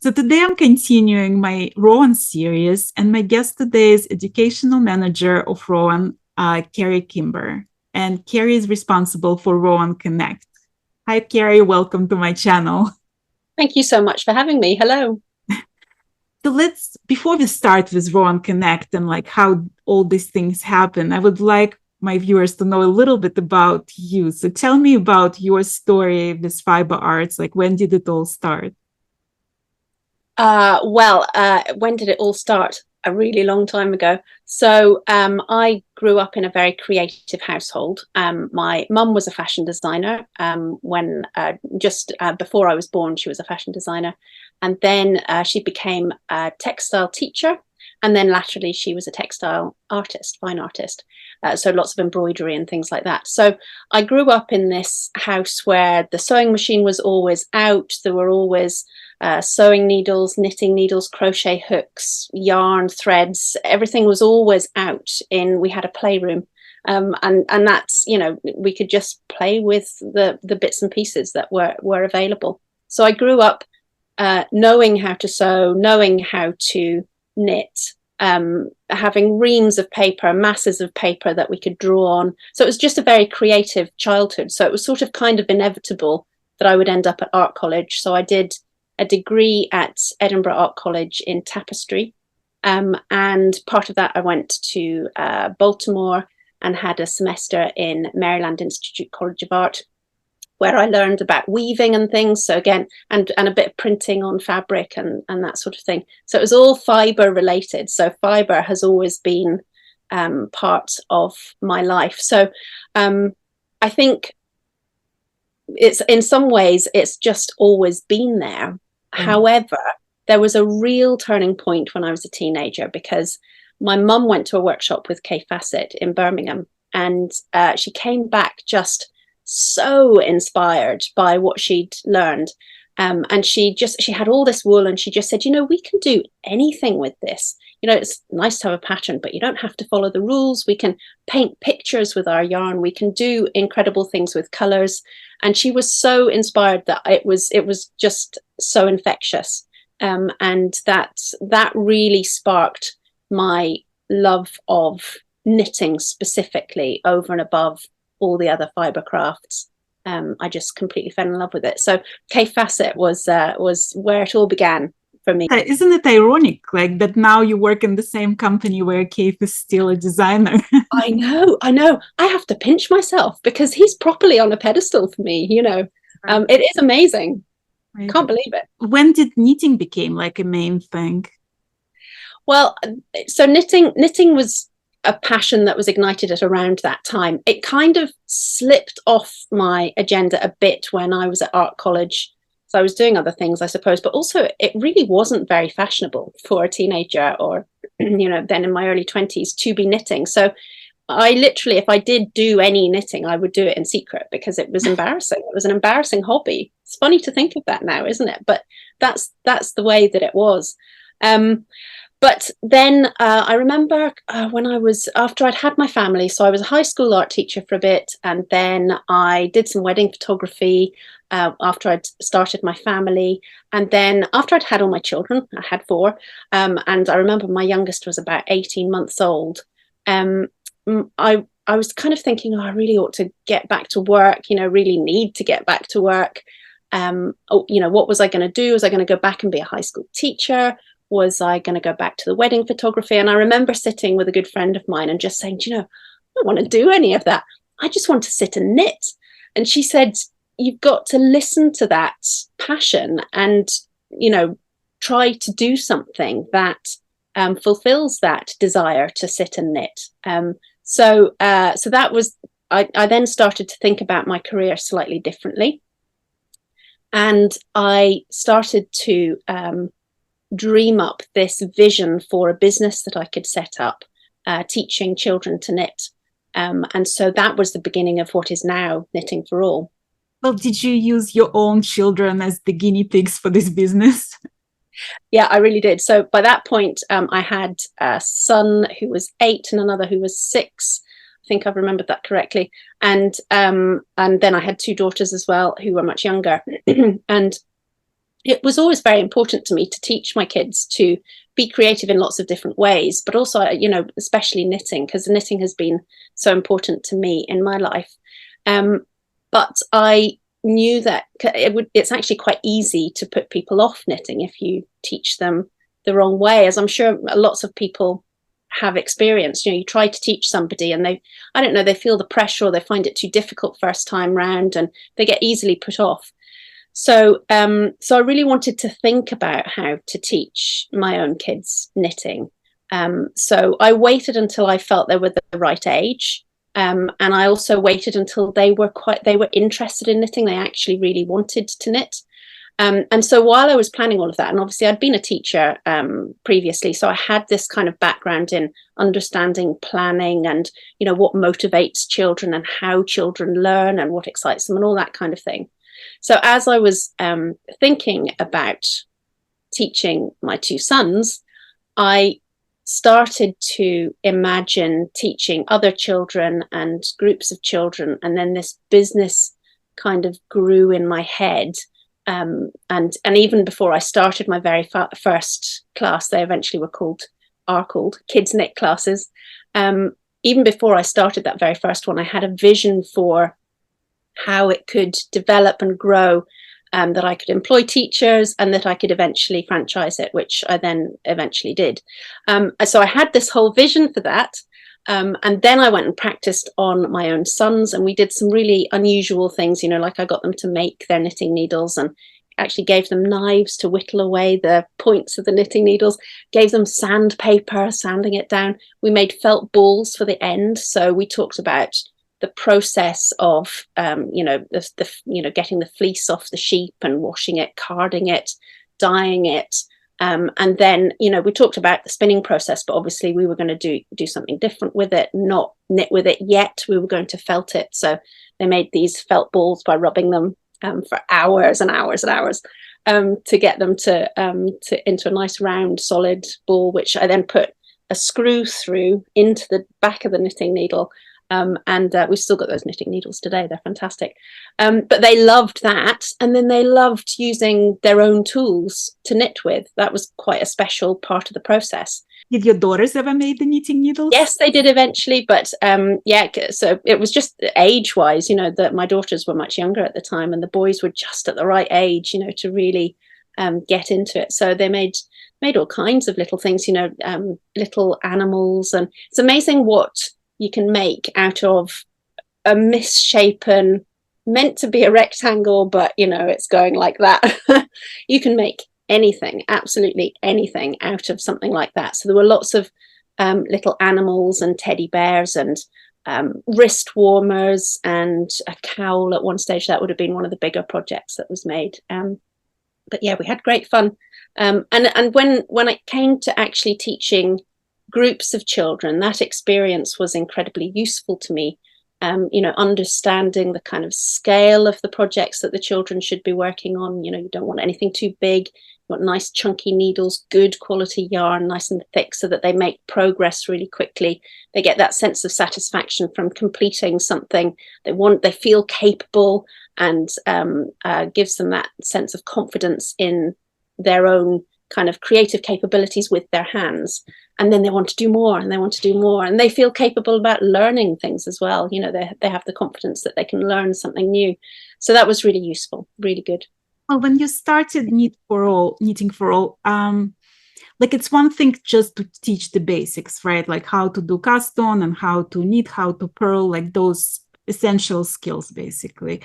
So today I'm continuing my ROWAN series, and my guest today is Educational Manager of ROWAN, Kerry Kimber. And Kerry is responsible for ROWAN Connect. Hi, Kerry. Welcome to my channel. Thank you so much for having me. Hello. So before we start with ROWAN Connect and like how all these things happen, I would like my viewers to know a little bit about you. So tell me about your story with fiber arts. Like, when did it all start? When did it all start? A really long time ago. So I grew up in a very creative household. My mum was a fashion designer. Before I was born, she was a fashion designer. And then she became a textile teacher. And then laterally, she was a textile artist, fine artist. So lots of embroidery and things like that. So I grew up in this house where the sewing machine was always out. There were always sewing needles, knitting needles, crochet hooks, yarn, threads. Everything was always out. We had a playroom. And that's, we could just play with the bits and pieces that were available. So I grew up knowing how to sew, knowing how to knit, having reams of paper, masses of paper that we could draw on. So it was just a very creative childhood. So it was sort of kind of inevitable that I would end up at art college. So I did a degree at Edinburgh Art College in tapestry. And part of that, I went to Baltimore and had a semester in Maryland Institute College of Art, where I learned about weaving and things. So again, and a bit of printing on fabric and that sort of thing. So it was all fiber related. So fiber has always been part of my life. So I think it's, in some ways, it's just always been there. However, there was a real turning point when I was a teenager, because my mum went to a workshop with Kay Fassett in Birmingham, and she came back just so inspired by what she'd learned. And she had all this wool, and she just said, we can do anything with this. It's nice to have a pattern, but you don't have to follow the rules. We can paint pictures with our yarn. We can do incredible things with colors. And she was so inspired that it was just so infectious. And that really sparked my love of knitting specifically over and above all the other fiber crafts. I just completely fell in love with it. So Kay Fassett was where it all began for me. Isn't it ironic, like, that now you work in the same company where Kay is still a designer? I know. I have to pinch myself because he's properly on a pedestal for me. It is amazing. Right. Can't believe it. When did knitting became like a main thing? Well, so knitting was a passion that was ignited at around that time. It kind of slipped off my agenda a bit when I was at art college. So I was doing other things, I suppose, but also it really wasn't very fashionable for a teenager or, then in my early 20s to be knitting. So I literally, if I did do any knitting, I would do it in secret because it was embarrassing. It was an embarrassing hobby. It's funny to think of that now, isn't it? But that's the way that it was. But then I remember after I'd had my family, so I was a high school art teacher for a bit, and then I did some wedding photography after I'd started my family. And then after I'd had all my children, I had 4, and I remember my youngest was about 18 months old. I was kind of thinking, I really ought to get back to work, really need to get back to work. What was I going to do? Was I going to go back and be a high school teacher? Was I going to go back to the wedding photography? And I remember sitting with a good friend of mine and just saying, I don't want to do any of that. I just want to sit and knit. And she said, you've got to listen to that passion and, try to do something that fulfills that desire to sit and knit. So that was, I then started to think about my career slightly differently. And I started to dream up this vision for a business that I could set up, teaching children to knit. And so that was the beginning of what is now Knitting for All. Well, did you use your own children as the guinea pigs for this business? Yeah, I really did. So by that point, I had a son who was 8 and another who was 6. I think I've remembered that correctly. And then I had 2 daughters as well who were much younger. And it was always very important to me to teach my kids to be creative in lots of different ways, but also, especially knitting, because knitting has been so important to me in my life. But I knew that it's actually quite easy to put people off knitting if you teach them the wrong way, as I'm sure lots of people have experienced. You try to teach somebody and they feel the pressure, or they find it too difficult first time round, and they get easily put off. So I really wanted to think about how to teach my own kids knitting. So I waited until I felt they were the right age. And I also waited until they were interested in knitting. They actually really wanted to knit. And so while I was planning all of that, and obviously I'd been a teacher previously, so I had this kind of background in understanding planning and, what motivates children and how children learn and what excites them and all that kind of thing. So as I was thinking about teaching my two sons, I started to imagine teaching other children and groups of children. And then this business kind of grew in my head. And even before I started my very first class, they eventually are called kids knit classes. Even before I started that very first one, I had a vision for how it could develop and grow, that I could employ teachers and that I could eventually franchise it, which I then eventually did. So I had this whole vision for that. And then I went and practiced on my own sons, and we did some really unusual things, like I got them to make their knitting needles and actually gave them knives to whittle away the points of the knitting needles, gave them sandpaper, sanding it down. We made felt balls for the end. So we talked about the process of, getting the fleece off the sheep and washing it, carding it, dyeing it. And then, we talked about the spinning process, but obviously we were going to do something different with it, not knit with it yet. We were going to felt it. So they made these felt balls by rubbing them for hours and hours and hours to get them to into a nice round solid ball, which I then put a screw through into the back of the knitting needle. And we've still got those knitting needles today. They're fantastic. But they loved that. And then they loved using their own tools to knit with. That was quite a special part of the process. Did your daughters ever make the knitting needles? Yes, they did eventually. But so it was just age-wise, that my daughters were much younger at the time and the boys were just at the right age, to really get into it. So they made all kinds of little things, little animals. And it's amazing what you can make out of a misshapen, meant to be a rectangle, but it's going like that. You can make anything, absolutely anything out of something like that. So there were lots of little animals and teddy bears and wrist warmers and a cowl at one stage. That would have been one of the bigger projects that was made. But yeah, we had great fun. And when it came to actually teaching groups of children, that experience was incredibly useful to me. Understanding the kind of scale of the projects that the children should be working on. You don't want anything too big. You want nice chunky needles, good quality yarn, nice and thick, so that they make progress really quickly. They get that sense of satisfaction from completing something. They feel capable, and gives them that sense of confidence in their own kind of creative capabilities with their hands. And then they want to do more, and they want to do more, and they feel capable about learning things as well. They have the confidence that they can learn something new. So that was really useful, really good. Well, when you started Knitting for All, it's one thing just to teach the basics, right? Like how to do cast on and how to knit, how to purl, like those essential skills, basically.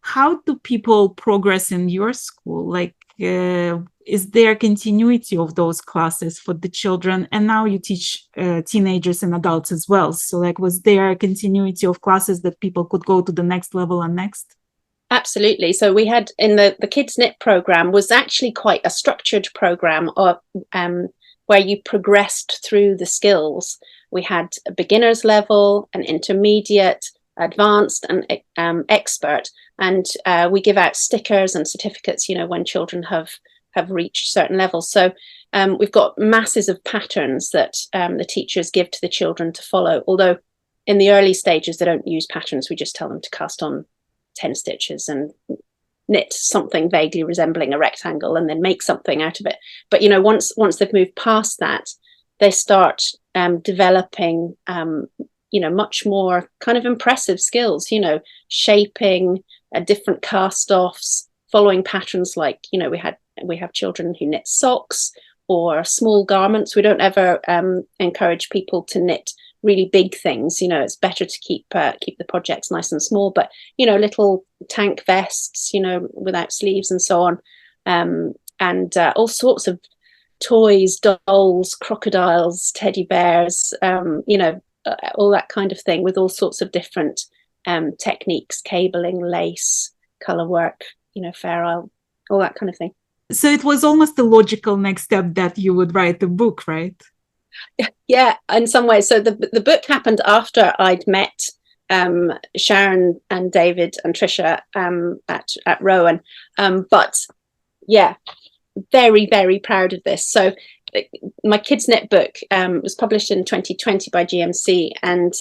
How do people progress in your school? Is there continuity of those classes for the children? And now you teach teenagers and adults as well. So was there a continuity of classes that people could go to the next level and next? Absolutely. So we had in the Kids Knit program was actually quite a structured program of where you progressed through the skills. We had a beginner's level, an intermediate, advanced, and expert. And we give out stickers and certificates, when children have reached certain levels. So we've got masses of patterns that the teachers give to the children to follow. Although in the early stages, they don't use patterns. We just tell them to cast on 10 stitches and knit something vaguely resembling a rectangle and then make something out of it. But, you know, once they've moved past that, they start developing, you know, much more kind of impressive skills, you know, shaping different cast-offs, following patterns like, you know, we have children who knit socks or small garments. We don't ever encourage people to knit really big things. You know, it's better to keep the projects nice and small, but, you know, little tank vests, you know, without sleeves and so on, and all sorts of toys, dolls, crocodiles, teddy bears, you know, all that kind of thing, with all sorts of different techniques, cabling, lace, color work, you know, ferrule, all that kind of thing. So it was almost a logical next step that you would write a book, right? Yeah, in some ways. So the book happened after I'd met Sharon and David and Trisha at Rowan. But yeah, very, very proud of this. So my Kids Knit book was published in 2020 by GMC, and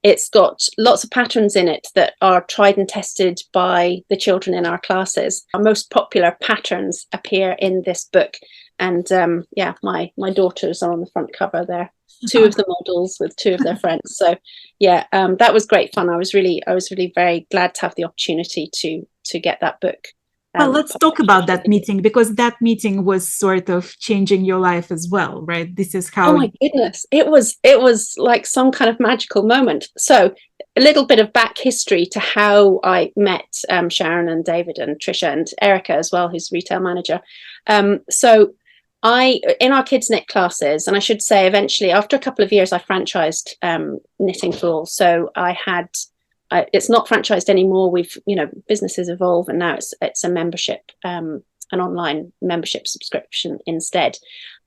it's got lots of patterns in it that are tried and tested by the children in our classes. Our most popular patterns appear in this book, and yeah, my daughters are on the front cover there. Two of the models with two of their friends. So yeah, that was great fun. I was really very glad to have the opportunity to get that book. Well, let's talk about that meeting, because that meeting was sort of changing your life as well, right? This is how... Oh my goodness, it was like some kind of magical moment. So a little bit of back history to how I met Sharon and David and Trisha and Erica as well, who's retail manager. So in our Kids Knit classes, and I should say eventually after a couple of years, I franchised Knitting for All. So it's not franchised anymore. We've, you know, businesses evolve, and now it's a membership, an online membership subscription instead.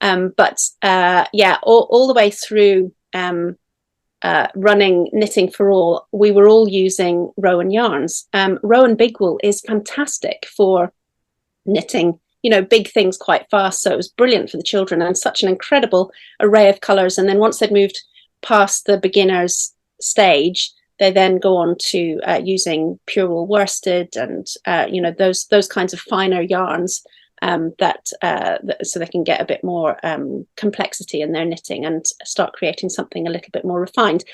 But yeah, all the way through running Knitting for All, we were all using Rowan yarns. Rowan Big Wool is fantastic for knitting, you know, big things quite fast. So it was brilliant for the children, and such an incredible array of colours. And then once they'd moved past the beginners stage, they then go on to using pure wool worsted and you know, those kinds of finer yarns that so they can get a bit more complexity in their knitting and start creating something a little bit more refined.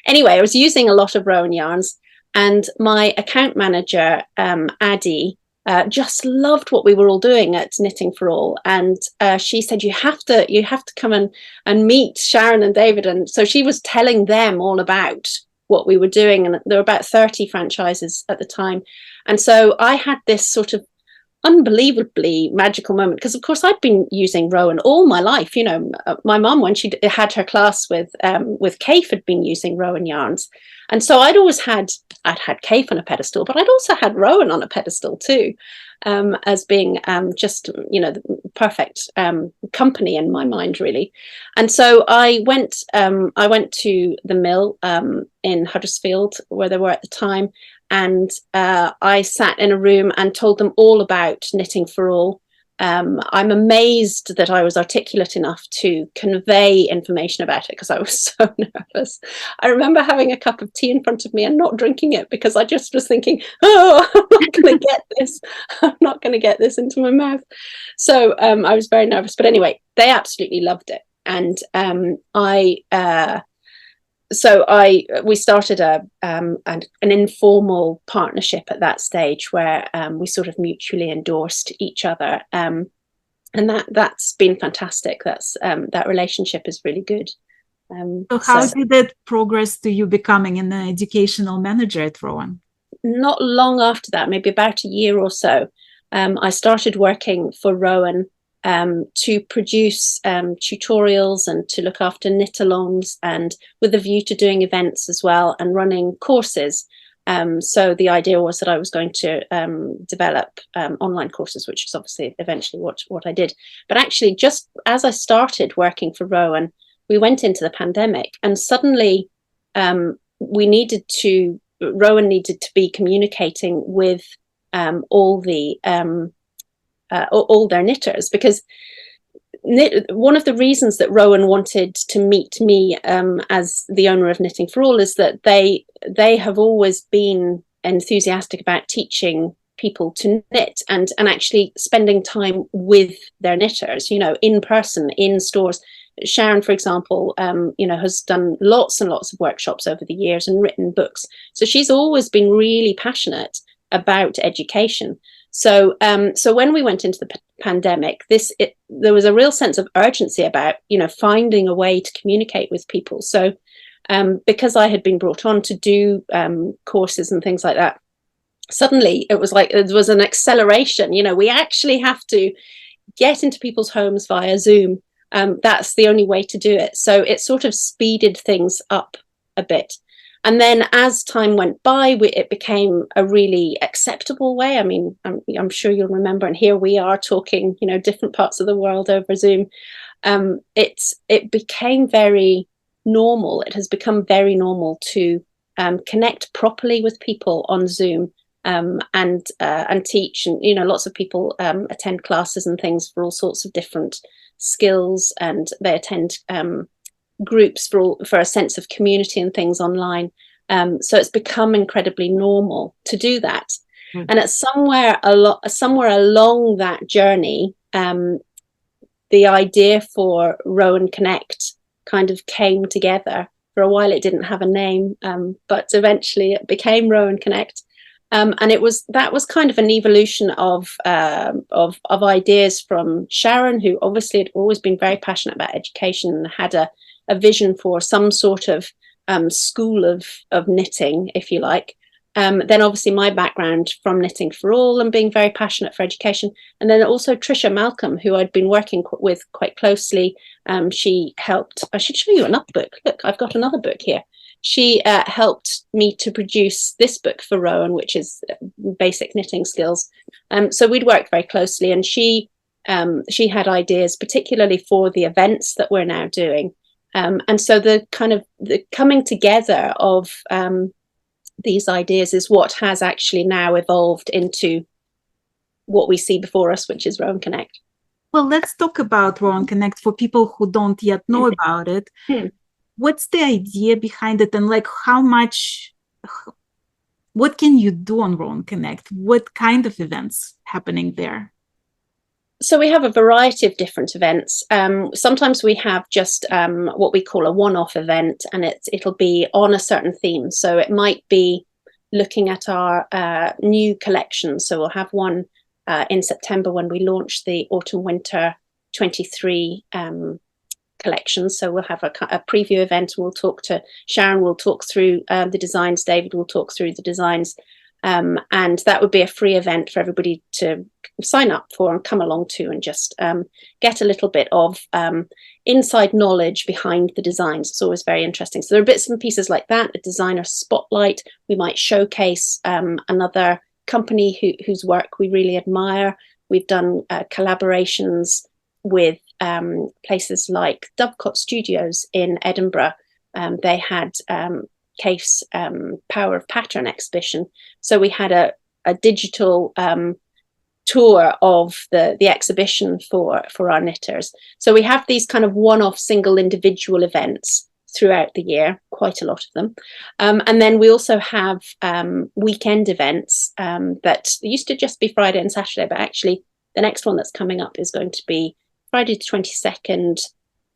Anyway, I was using a lot of Rowan yarns, and my account manager Addie just loved what we were all doing at Knitting for All, and she said, you have to come and meet Sharon and David. And so she was telling them all about what we were doing, and there were about 30 franchises at the time. And so I had this sort of unbelievably magical moment, because of course I'd been using Rowan all my life. You know, my mum, when she had her class with Kaif, had been using Rowan yarns, and so I'd had Kaif on a pedestal, but I'd also had Rowan on a pedestal too, as being just, you know, the perfect company in my mind, really. And so I went to the mill in Huddersfield, where they were at the time, and I sat in a room and told them all about Knitting for All. I'm amazed that I was articulate enough to convey information about it, because I was so nervous. I remember having a cup of tea in front of me and not drinking it, because I just was thinking, oh, I'm not going to get this. I'm not going to get this into my mouth. So I was very nervous. But anyway, they absolutely loved it. And we started an informal partnership at that stage, where we sort of mutually endorsed each other, and that's been fantastic. That relationship is really good. So how did it progress to you becoming an educational manager at Rowan? Not long after that, maybe about a year or so, I started working for Rowan to produce tutorials and to look after knit-alongs, and with a view to doing events as well and running courses. So the idea was that I was going to develop online courses, which is obviously eventually what I did. But actually, just as I started working for Rowan, we went into the pandemic, and suddenly Rowan needed to be communicating with all their knitters, because one of the reasons that Rowan wanted to meet me as the owner of Knitting for All is that they have always been enthusiastic about teaching people to knit, and actually spending time with their knitters, you know, in person, in stores. Sharon, for example, you know, has done lots and lots of workshops over the years and written books. So she's always been really passionate about education. So when we went into the pandemic, there was a real sense of urgency about, you know, finding a way to communicate with people. So because I had been brought on to do courses and things like that, suddenly it was like there was an acceleration. You know, we actually have to get into people's homes via Zoom. That's the only way to do it. So it sort of speeded things up a bit. And then as time went by, it became a really acceptable way. I mean, I'm sure you'll remember, and here we are talking, you know, different parts of the world over Zoom. It became very normal. It has become very normal to connect properly with people on Zoom and teach. And, you know, lots of people attend classes and things for all sorts of different skills, and they attend groups for a sense of community and things online. So it's become incredibly normal to do that. Mm. And it's somewhere along that journey, the idea for Rowan Connect kind of came together. For a while it didn't have a name, but eventually it became Rowan Connect. And that was kind of an evolution of ideas from Sharon, who obviously had always been very passionate about education and had a vision for some sort of school of knitting, if you like. Then obviously my background from Knitting for All and being very passionate for education. And then also Tricia Malcolm, who I'd been working with quite closely. She helped, I should show you another book. Look, I've got another book here. She helped me to produce this book for Rowan, which is basic knitting skills. So we'd worked very closely, and she had ideas, particularly for the events that we're now doing. And so the coming together of these ideas is what has actually now evolved into what we see before us, which is Rowan Connect. Well, let's talk about Rowan Connect for people who don't yet know about it. What's the idea behind it, and like what can you do on Rowan Connect? What kind of events happening there? So we have a variety of different events. Sometimes we have just what we call a one-off event, and it'll be on a certain theme. So it might be looking at our new collection. So we'll have one in September when we launch the Autumn/Winter 23 collection. So we'll have a preview event. We'll talk to Sharon. We'll talk through the designs. David will talk through the designs. And that would be a free event for everybody to sign up for and come along to, and just get a little bit of inside knowledge behind the designs. It's always very interesting. So there are bits and pieces like that, a designer spotlight. We might showcase another company whose work we really admire. We've done collaborations with places like Dovecot Studios in Edinburgh. They had Kaif's Power of Pattern exhibition. So we had a digital tour of the exhibition for our knitters. So we have these kind of one-off single individual events throughout the year, quite a lot of them. And then we also have weekend events that used to just be Friday and Saturday, but actually the next one that's coming up is going to be Friday the 22nd,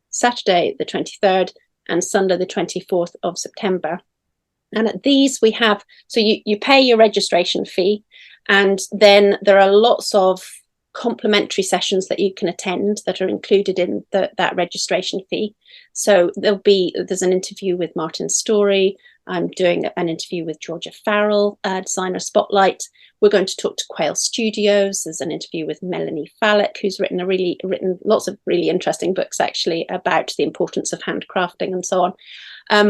Saturday the 23rd, and Sunday the 24th of September. And at these we have, so you pay your registration fee, and then there are lots of complimentary sessions that you can attend that are included in that registration fee. So there's an interview with Martin Story. I'm doing an interview with Georgia Farrell, Designer Spotlight. We're going to talk to Quail Studios. There's an interview with Melanie Fallick, who's written lots of really interesting books actually about the importance of handcrafting and so on.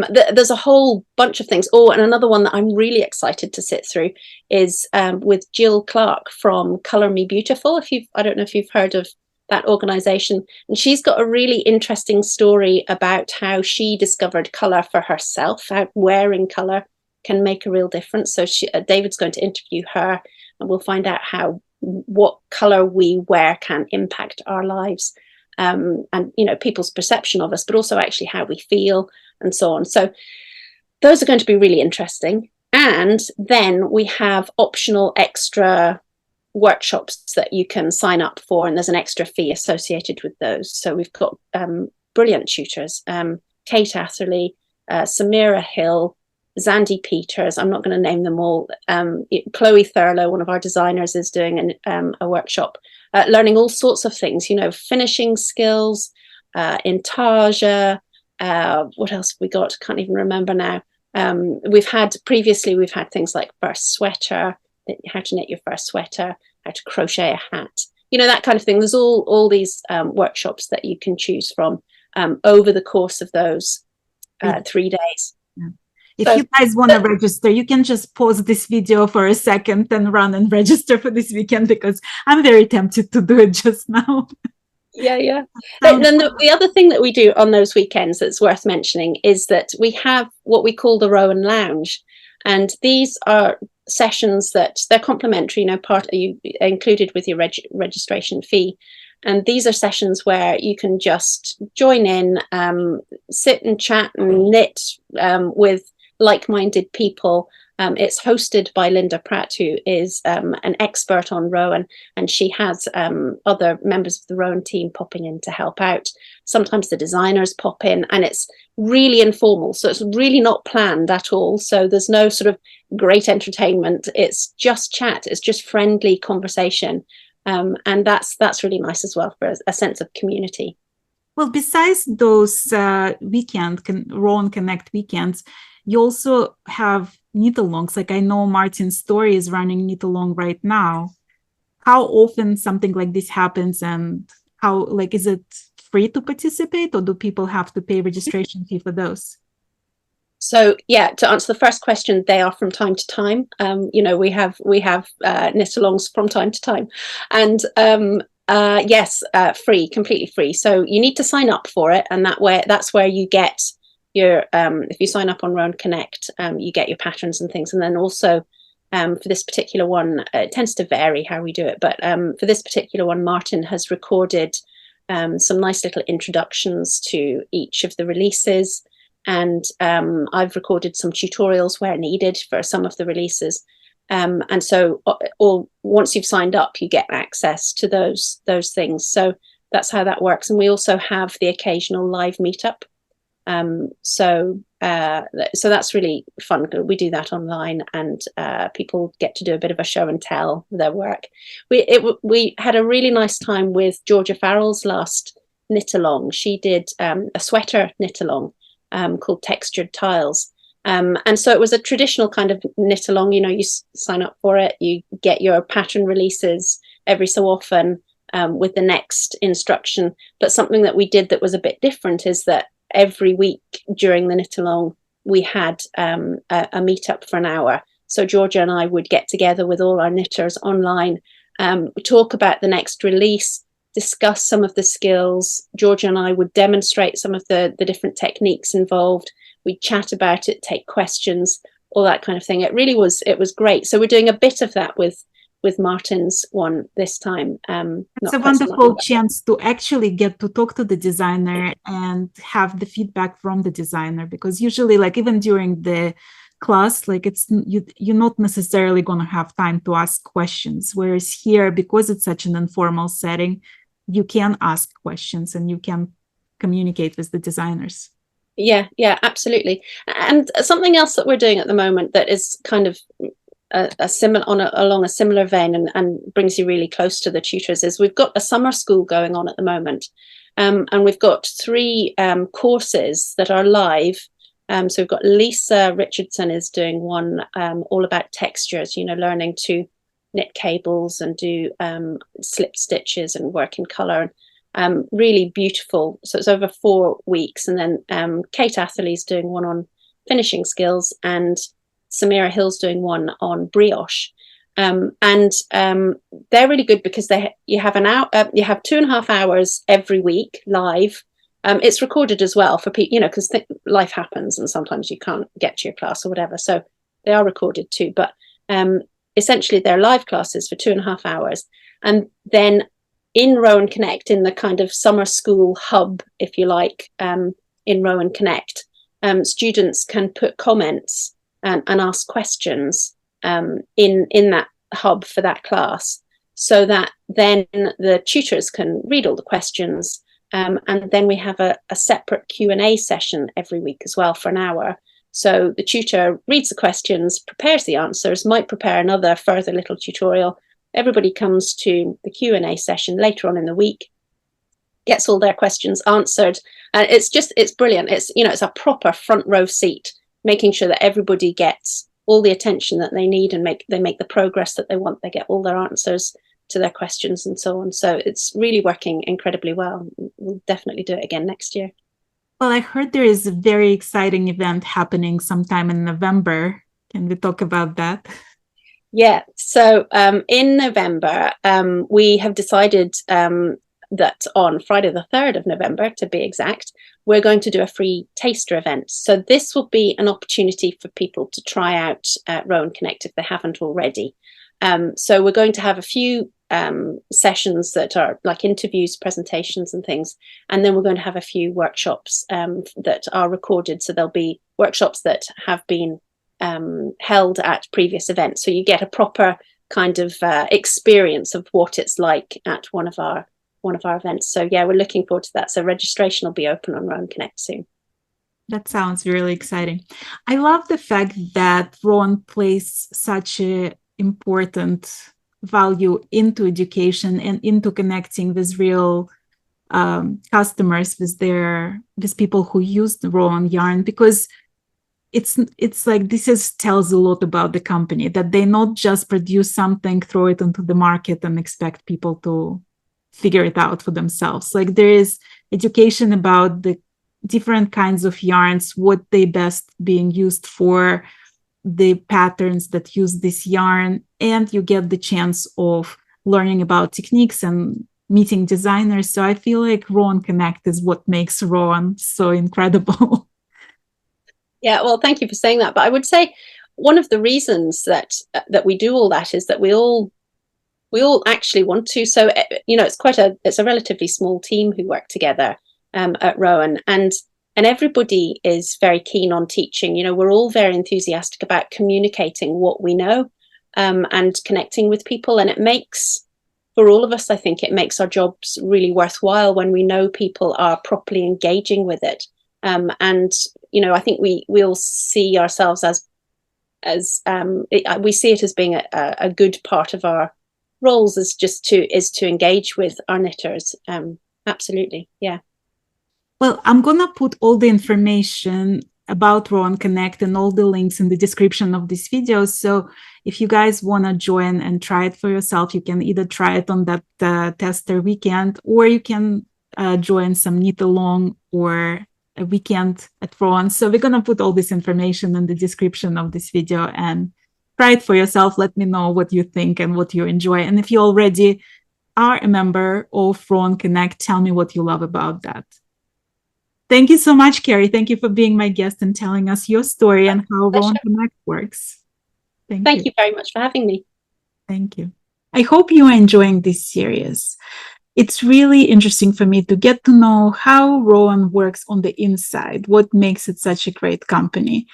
There's a whole bunch of things. Oh, and another one that I'm really excited to sit through is with Jill Clark from Colour Me Beautiful. I don't know if you've heard of that organization, and she's got a really interesting story about how she discovered color for herself, how wearing color can make a real difference. So David's going to interview her, and we'll find out what color we wear can impact our lives, and people's perception of us, but also actually how we feel and so on. So those are going to be really interesting. And then we have optional extra workshops that you can sign up for, and there's an extra fee associated with those. So we've got brilliant tutors, Kate Atherley, Samira Hill, Zandy Peters. I'm not going to name them all. Chloe Thurlow, one of our designers, is doing a workshop, learning all sorts of things, finishing skills, intarsia. What else have we got? Can't even remember now. We've had things like first sweater, how to knit your first sweater, how to crochet a hat, that kind of thing. There's all these workshops that you can choose from over the course of those 3 days. Yeah. If you guys want to register, you can just pause this video for a second and run and register for this weekend, because I'm very tempted to do it just now. Yeah. Then the other thing that we do on those weekends that's worth mentioning is that we have what we call the Rowan Lounge, and these are sessions that they're complimentary. Part are you included with your registration fee, and these are sessions where you can just join in, sit and chat and knit with like-minded people. It's hosted by Linda Pratt, who is an expert on Rowan, and she has other members of the Rowan team popping in to help out. Sometimes the designers pop in, and it's really informal, so it's really not planned at all. So there's no sort of great entertainment. It's just chat. It's just friendly conversation, and that's really nice as well for a sense of community. Well, besides those ROWAN Connect weekends, you also have knit-alongs. Like I know Martin Story is running knit-along right now. How often something like this happens, and how, is it free to participate, or do people have to pay registration fee for those? So to answer the first question, they are from time to time. We have knit-alongs from time to time, and yes, free, completely free. So you need to sign up for it, and that's where you get your if you sign up on ROWAN Connect, you get your patterns and things. And then also for this particular one, it tends to vary how we do it, but for this particular one, Martin has recorded some nice little introductions to each of the releases, and I've recorded some tutorials where needed for some of the releases, and so once you've signed up, you get access to those things. So that's how that works. And we also have the occasional live meetup. So that's really fun. We do that online, and people get to do a bit of a show and tell their work. We had a really nice time with Georgia Farrell's last knit along. She did a sweater knit along called Textured Tiles. And so it was a traditional kind of knit along. You sign up for it, you get your pattern releases every so often with the next instruction. But something that we did that was a bit different is that every week during the knit along, we had a meetup for an hour. So Georgia and I would get together with all our knitters online, talk about the next release, discuss some of the skills. Georgia and I would demonstrate some of the different techniques involved. We'd chat about it, take questions, all that kind of thing. It was great. So we're doing a bit of that with Martin's one this time. It's a wonderful chance to actually get to talk to the designer and have the feedback from the designer, because usually, even during the class, you're not necessarily going to have time to ask questions, whereas here, because it's such an informal setting, you can ask questions and you can communicate with the designers. Yeah, absolutely. And something else that we're doing at the moment that is kind of along a similar vein and brings you really close to the tutors is we've got a summer school going on at the moment, and we've got 3 courses that are live. So we've got Lisa Richardson is doing one all about textures, learning to knit cables and do slip stitches and work in colour. Really beautiful. So it's over 4 weeks. And then Kate Atherley's doing one on finishing skills, and Samira Hill's doing one on brioche. And they're really good because you have 2.5 hours every week live. It's recorded as well for people, because life happens and sometimes you can't get to your class or whatever. So they are recorded too. But essentially they're live classes for 2.5 hours. And then in ROWAN Connect, in the kind of summer school hub, if you like, in ROWAN Connect, students can put comments and ask questions in that hub for that class, so that then the tutors can read all the questions. And then we have a separate Q&A session every week as well for an hour. So the tutor reads the questions, prepares the answers, might prepare another further little tutorial. Everybody comes to the Q&A session later on in the week, gets all their questions answered. And it's brilliant. It's a proper front row seat, making sure that everybody gets all the attention that they need and they make the progress that they want. They get all their answers to their questions and so on. So it's really working incredibly well. We'll definitely do it again next year. Well, I heard there is a very exciting event happening sometime in November. Can we talk about that? Yeah. So in November, we have decided that on Friday the 3rd of November, to be exact, we're going to do a free taster event. So this will be an opportunity for people to try out Rowan Connect if they haven't already. So we're going to have a few sessions that are like interviews, presentations and things. And then we're going to have a few workshops that are recorded. So there'll be workshops that have been held at previous events. So you get a proper kind of experience of what it's like at one of our events. So yeah, we're looking forward to that. So registration will be open on Rowan Connect soon. That sounds really exciting. I love the fact that Rowan places such a important value into education and into connecting with real customers, with people who use the Rowan yarn, because it's like this tells a lot about the company, that they not just produce something, throw it into the market and expect people to figure it out for themselves. Like there is education about the different kinds of yarns, what they best being used for, the patterns that use this yarn, and you get the chance of learning about techniques and meeting designers. So I feel like Rowan Connect is what makes Rowan so incredible. Yeah, well, thank you for saying that. But I would say one of the reasons that we do all that is that we all actually want to. So it's a relatively small team who work together at Rowan, and everybody is very keen on teaching. We're all very enthusiastic about communicating what we know and connecting with people. And it makes, for all of us, I think it makes our jobs really worthwhile when we know people are properly engaging with it. And I think we all see ourselves as we see it as being a good part of our roles is to engage with our knitters. Absolutely, yeah. Well, I'm gonna put all the information about Rowan Connect and all the links in the description of this video. So if you guys want to join and try it for yourself, you can either try it on that tester weekend, or you can join some knit along or a weekend at Rowan. So we're gonna put all this information in the description of this video, and try it for yourself. Let me know what you think and what you enjoy. And if you already are a member of Rowan Connect, tell me what you love about that. Thank you so much, Kerry. Thank you for being my guest and telling us your story and how Rowan Connect works. Thank you very much for having me. Thank you. I hope you are enjoying this series. It's really interesting for me to get to know how Rowan works on the inside, what makes it such a great company.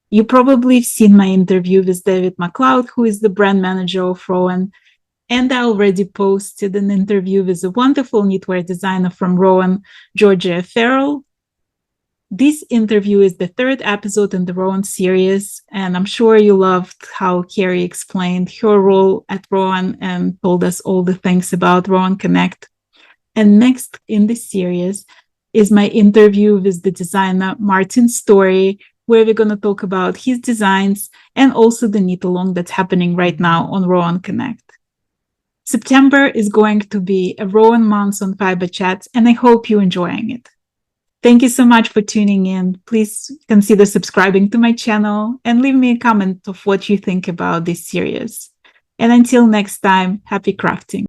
You probably have seen my interview with David McLeod, who is the brand manager of Rowan. And I already posted an interview with a wonderful knitwear designer from Rowan, Georgia Farrell. This interview is the 3rd episode in the Rowan series, and I'm sure you loved how Kerry explained her role at Rowan and told us all the things about Rowan Connect. And next in this series is my interview with the designer Martin Story, where we're going to talk about his designs and also the knit along that's happening right now on Rowan Connect. September is going to be a Rowan month on Fiberchats, and I hope you're enjoying it. Thank you so much for tuning in. Please consider subscribing to my channel and leave me a comment of what you think about this series. And until next time, happy crafting.